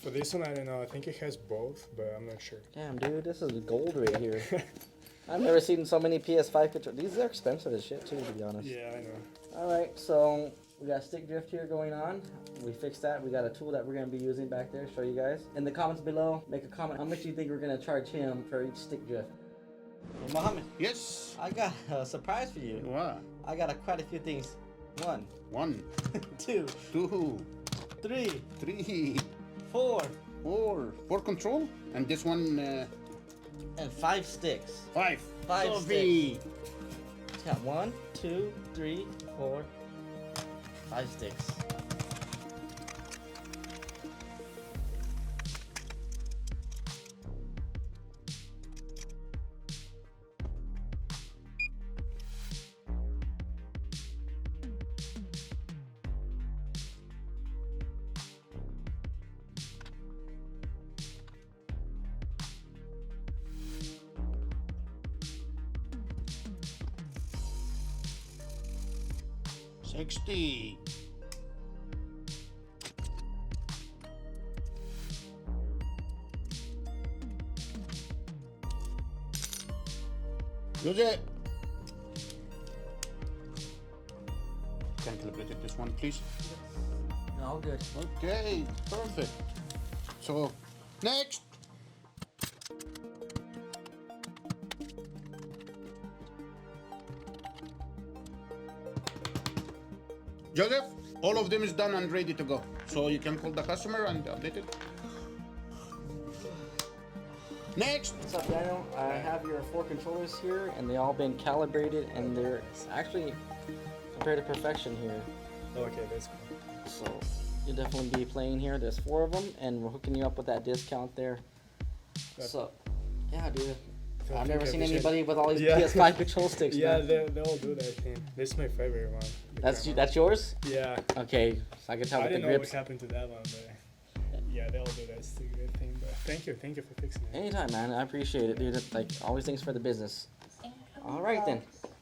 For this one, I don't know. I think it has both, but I'm not sure. Damn, dude, this is gold right here. I've never seen so many PS5 controllers. These are expensive as shit too, to be honest. Yeah, I know. Alright, so we got stick drift here going on. We fixed that. We got a tool that we're going to be using back there. Show you guys. In the comments below, make a comment. How much do you think we're going to charge him for each stick drift? Hey, Mohammed. Yes. I got a surprise for you. What? I got quite a few things. 1, 2, 2, 3, 3, 4, 4 control, and this one and 5 sticks. 5. 5 Sophie. sticks. It's got 1, 2, 3, 4, 5 sticks. $60. Use it. Can calibrate this one, please. All good. Okay, perfect. So, next. Joseph, all of them is done and ready to go. So you can call the customer and update it. Next. What's up, Daniel? I have your 4 controllers here, and they all been calibrated, and they're actually compared to perfection here. Okay, that's cool. So you'll definitely be playing here. There's 4 of them, and we're hooking you up with that discount there. So, yeah, dude. I've never seen anybody with all these PS5 control sticks. Yeah, man. they all do that thing. This is my favorite one. That's yours? Yeah. Okay, so I can tell I with the didn't know what grips. happened to that one, but yeah, they all do that sticker thing. But thank you for fixing it. Anytime, man. I appreciate it, dude. Like, always thanks for the business. All right, then.